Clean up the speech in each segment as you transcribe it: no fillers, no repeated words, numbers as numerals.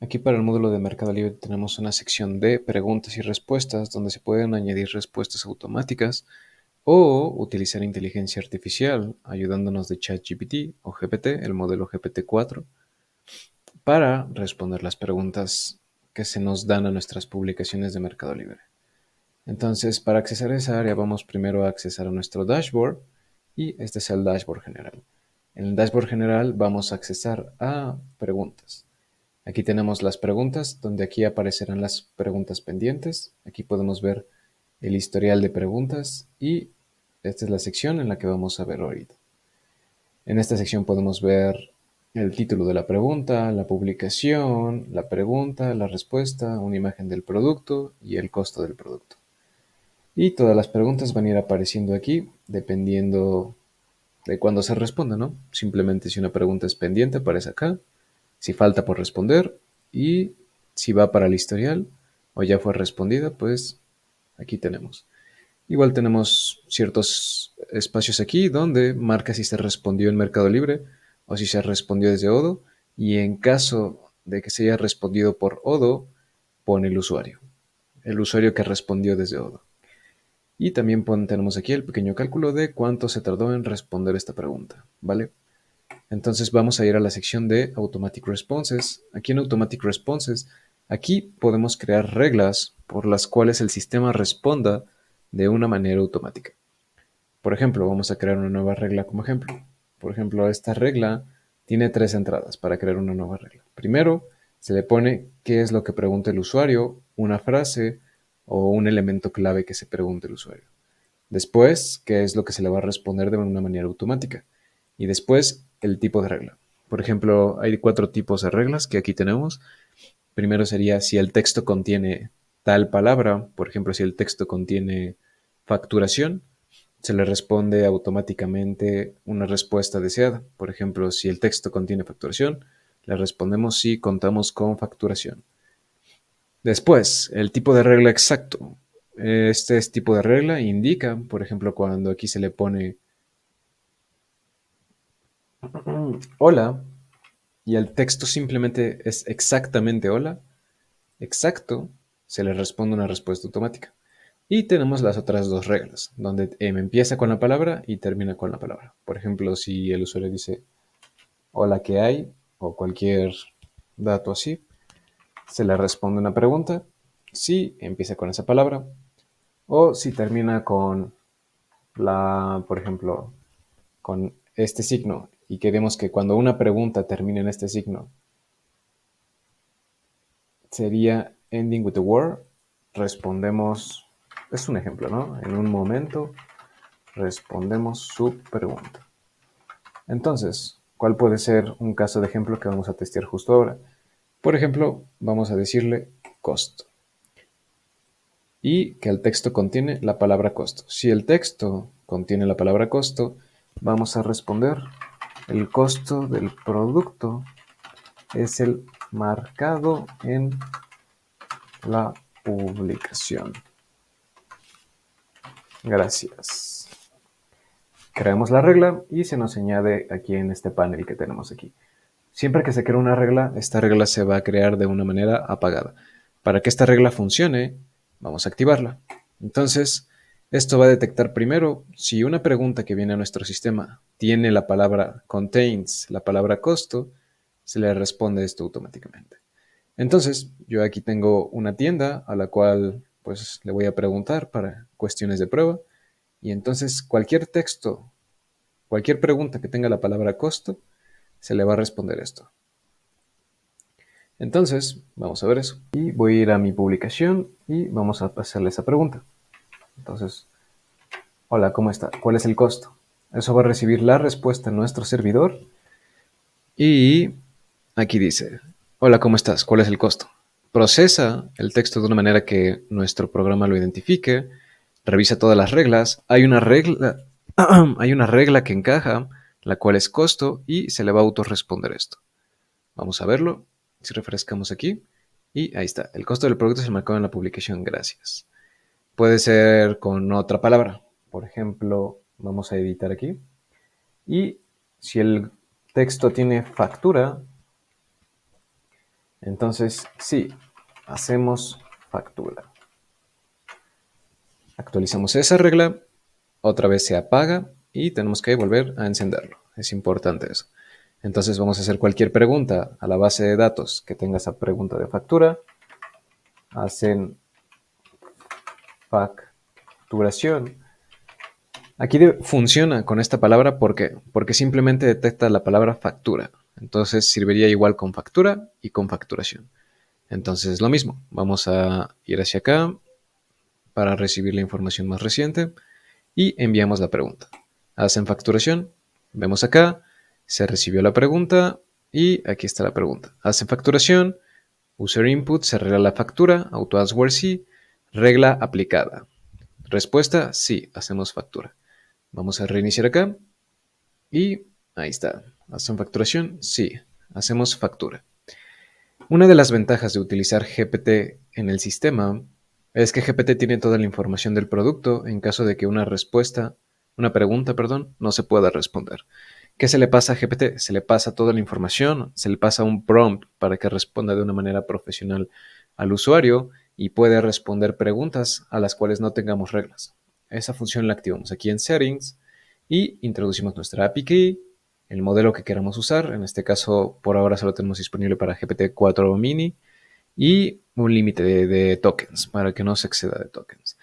Aquí para el módulo de Mercado Libre tenemos una sección de preguntas y respuestas donde se pueden añadir respuestas automáticas o utilizar inteligencia artificial ayudándonos de ChatGPT o GPT, el modelo GPT-4, para responder las preguntas que se nos dan a nuestras publicaciones de Mercado Libre. Entonces, para accesar a esa área vamos primero a accesar a nuestro dashboard y este es el dashboard general. En el dashboard general vamos a accesar a preguntas. Aquí tenemos las preguntas, donde aquí aparecerán las preguntas pendientes. Aquí podemos ver el historial de preguntas y esta es la sección en la que vamos a ver ahorita. En esta sección podemos ver el título de la pregunta, la publicación, la pregunta, la respuesta, una imagen del producto y el costo del producto. Y todas las preguntas van a ir apareciendo aquí dependiendo de cuándo se responda, ¿no? Simplemente si una pregunta es pendiente aparece acá, si falta por responder y si va para el historial o ya fue respondida, pues aquí tenemos. Igual tenemos ciertos espacios aquí donde marca si se respondió en Mercado Libre o si se respondió desde Odo y en caso de que se haya respondido por Odo, pone el usuario que respondió desde Odo. Y también tenemos aquí el pequeño cálculo de cuánto se tardó en responder esta pregunta, ¿vale? Entonces vamos a ir a la sección de Automatic Responses. Aquí en Automatic Responses, aquí podemos crear reglas por las cuales el sistema responda de una manera automática. Por ejemplo, vamos a crear una nueva regla como ejemplo. Por ejemplo, esta regla tiene 3 entradas para crear una nueva regla. Primero, se le pone qué es lo que pregunta el usuario, una frase o un elemento clave que se pregunte el usuario. Después, qué es lo que se le va a responder de una manera automática. Y después, el tipo de regla. Por ejemplo, hay 4 tipos de reglas que aquí tenemos. Primero sería si el texto contiene tal palabra, por ejemplo, si el texto contiene facturación, se le responde automáticamente una respuesta deseada. Por ejemplo, si el texto contiene facturación, le respondemos si contamos con facturación. Después, el tipo de regla exacto. Este tipo de regla indica, por ejemplo, cuando aquí se le pone hola y el texto simplemente es exactamente hola, exacto, se le responde una respuesta automática. Y tenemos las otras 2 reglas, donde empieza con la palabra y termina con la palabra. Por ejemplo, si el usuario dice hola, ¿qué hay? O cualquier dato así, se le responde una pregunta si empieza con esa palabra o si termina con por ejemplo, con este signo y queremos que cuando una pregunta termine en este signo, sería ending with the word, respondemos, es un ejemplo, ¿no? En un momento respondemos su pregunta. Entonces, ¿cuál puede ser un caso de ejemplo que vamos a testear justo ahora? Por ejemplo, vamos a decirle costo y que el texto contiene la palabra costo. Si el texto contiene la palabra costo, vamos a responder el costo del producto es el marcado en la publicación. Gracias. Creamos la regla y se nos añade aquí en este panel que tenemos aquí. Siempre que se crea una regla, esta regla se va a crear de una manera apagada. Para que esta regla funcione, vamos a activarla. Entonces, esto va a detectar primero si una pregunta que viene a nuestro sistema tiene la palabra contains, la palabra costo, se le responde esto automáticamente. Entonces, yo aquí tengo una tienda a la cual pues le voy a preguntar para cuestiones de prueba y entonces cualquier texto, cualquier pregunta que tenga la palabra costo, se le va a responder esto. Entonces, vamos a ver eso. Y voy a ir a mi publicación y vamos a hacerle esa pregunta. Entonces, hola, ¿cómo está? ¿Cuál es el costo? Eso va a recibir la respuesta en nuestro servidor. Y aquí dice, hola, ¿cómo estás? ¿Cuál es el costo? Procesa el texto de una manera que nuestro programa lo identifique, revisa todas las reglas. Hay una regla, hay una regla que encaja, la cual es costo, y se le va a autorresponder esto. Vamos a verlo. Si refrescamos aquí. Y ahí está. El costo del producto se marcó en la publicación. Gracias. Puede ser con otra palabra. Por ejemplo, vamos a editar aquí. Y si el texto tiene factura, Entonces, sí, hacemos factura. Actualizamos esa regla, otra vez se apaga y tenemos que volver a encenderlo. Es importante eso. Entonces vamos a hacer cualquier pregunta a la base de datos que tenga esa pregunta de factura. Hacen facturación. Aquí funciona con esta palabra porque simplemente detecta la palabra factura. Entonces serviría igual con factura y con facturación. Entonces es lo mismo. Vamos a ir hacia acá para recibir la información más reciente y enviamos la pregunta. Hacen facturación. Vemos acá. Se recibió la pregunta y aquí está la pregunta. Hacen facturación. User input se arregla la factura. Auto answer sí. Regla aplicada. Respuesta sí. Hacemos factura. Vamos a reiniciar acá. Y ahí está. ¿Hacen facturación? Sí. Hacemos factura. Una de las ventajas de utilizar GPT en el sistema es que GPT tiene toda la información del producto en caso de que una pregunta, perdón, no se pueda responder. ¿Qué se le pasa a GPT? Se le pasa toda la información, se le pasa un prompt para que responda de una manera profesional al usuario y puede responder preguntas a las cuales no tengamos reglas. Esa función la activamos aquí en Settings y introducimos nuestra API Key, el modelo que queramos usar. En este caso, por ahora solo tenemos disponible para GPT-4 Mini y un límite de tokens para que no se exceda de tokens.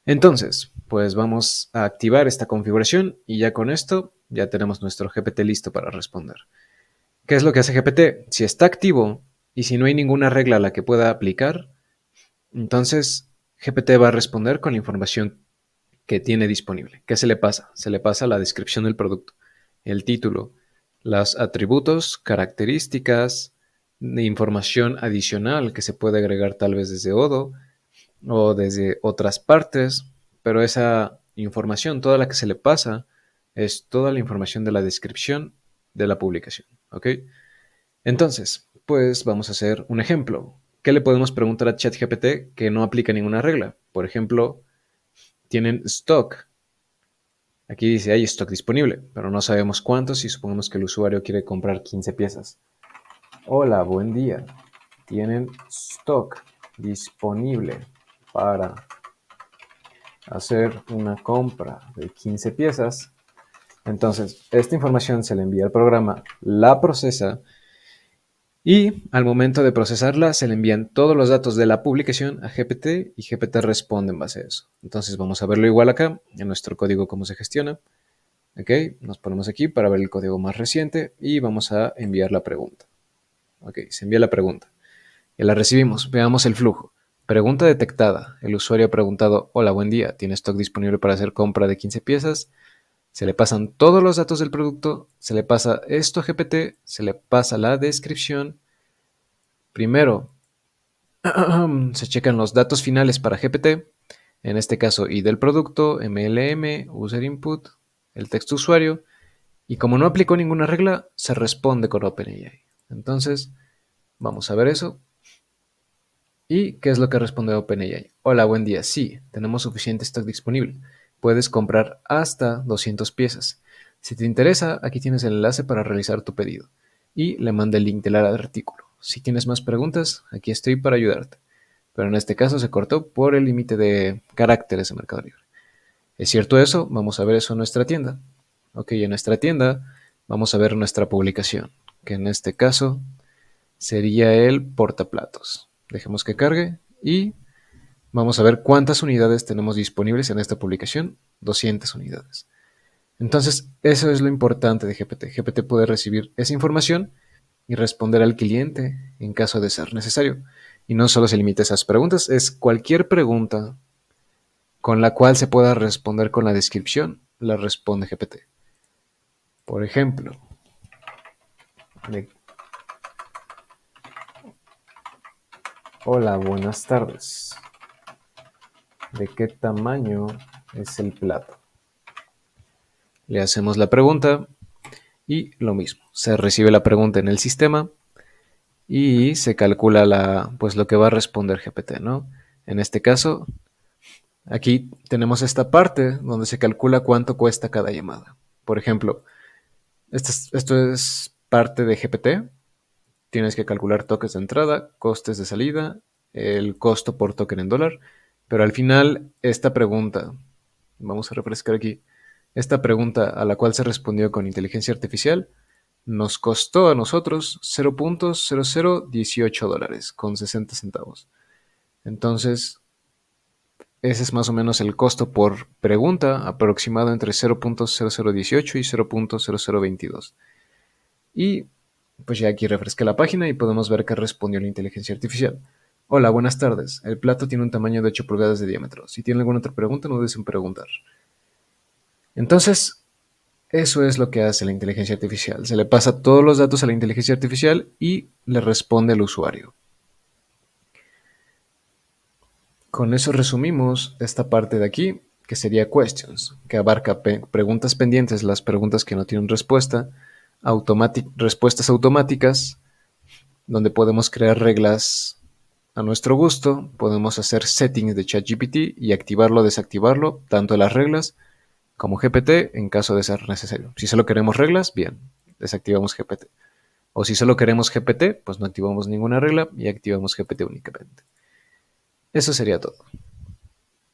Entonces, pues vamos a activar esta configuración y ya con esto ya tenemos nuestro GPT listo para responder. ¿Qué es lo que hace GPT? Si está activo y si no hay ninguna regla a la que pueda aplicar, entonces GPT va a responder con la información que tiene disponible. ¿Qué se le pasa? Se le pasa la descripción del producto, el título, los atributos, características, de información adicional que se puede agregar tal vez desde Odoo o desde otras partes, pero esa información, toda la que se le pasa, es toda la información de la descripción de la publicación. ¿Ok? Entonces, pues vamos a hacer un ejemplo. ¿Qué le podemos preguntar a ChatGPT que no aplica ninguna regla? Por ejemplo, tienen stock. Aquí dice hay stock disponible, pero no sabemos cuántos y supongamos que el usuario quiere comprar 15 piezas. Hola, buen día. Tienen stock disponible para hacer una compra de 15 piezas. Entonces, esta información se le envía al programa, la procesa y al momento de procesarla se le envían todos los datos de la publicación a GPT y GPT responde en base a eso. Entonces vamos a verlo igual acá en nuestro código cómo se gestiona. Ok, nos ponemos aquí para ver el código más reciente y vamos a enviar la pregunta. Ok, se envía la pregunta. Y la recibimos. Veamos el flujo. Pregunta detectada. El usuario ha preguntado, hola, buen día, ¿tiene stock disponible para hacer compra de 15 piezas? Se le pasan todos los datos del producto, se le pasa esto a GPT, se le pasa la descripción. Primero, se checan los datos finales para GPT, en este caso ID del producto, MLM, User Input, el texto usuario, y como no aplicó ninguna regla, se responde con OpenAI. Entonces, vamos a ver eso. ¿Y qué es lo que responde OpenAI? Hola, buen día. Sí, tenemos suficiente stock disponible. Puedes comprar hasta 200 piezas. Si te interesa, aquí tienes el enlace para realizar tu pedido. Y le manda el link del artículo. Si tienes más preguntas, aquí estoy para ayudarte. Pero en este caso se cortó por el límite de caracteres de Mercado Libre. ¿Es cierto eso? Vamos a ver eso en nuestra tienda. Ok, en nuestra tienda vamos a ver nuestra publicación, que en este caso sería el portaplatos. Dejemos que cargue y vamos a ver cuántas unidades tenemos disponibles en esta publicación. 200 unidades. Entonces, eso es lo importante de GPT. GPT puede recibir esa información y responder al cliente en caso de ser necesario. Y no solo se limita a esas preguntas, es cualquier pregunta con la cual se pueda responder con la descripción, la responde GPT. Por ejemplo, hola, buenas tardes. ¿De qué tamaño es el plato? Le hacemos la pregunta y lo mismo. Se recibe la pregunta en el sistema y se calcula pues lo que va a responder GPT, ¿no? En este caso, aquí tenemos esta parte donde se calcula cuánto cuesta cada llamada. Por ejemplo, esto es parte de GPT tienes que calcular tokens de entrada, costes de salida, el costo por token en dólar, pero al final esta pregunta, vamos a refrescar aquí, esta pregunta a la cual se respondió con inteligencia artificial nos costó a nosotros $0.0018 con 60 centavos. Entonces, ese es más o menos el costo por pregunta, aproximado entre 0.0018 y 0.0022. Y pues ya aquí refresqué la página y podemos ver que respondió la inteligencia artificial. Hola, buenas tardes. El plato tiene un tamaño de 8 pulgadas de diámetro. Si tiene alguna otra pregunta, no duden en preguntar. Entonces, eso es lo que hace la inteligencia artificial. Se le pasa todos los datos a la inteligencia artificial y le responde al usuario. Con eso resumimos esta parte de aquí, que sería questions, que abarca preguntas pendientes, las preguntas que no tienen respuesta, respuestas automáticas, donde podemos crear reglas a nuestro gusto, podemos hacer settings de ChatGPT y activarlo o desactivarlo, tanto las reglas como GPT en caso de ser necesario. Si solo queremos reglas, bien, desactivamos GPT. O si solo queremos GPT, pues no activamos ninguna regla y activamos GPT únicamente. Eso sería todo.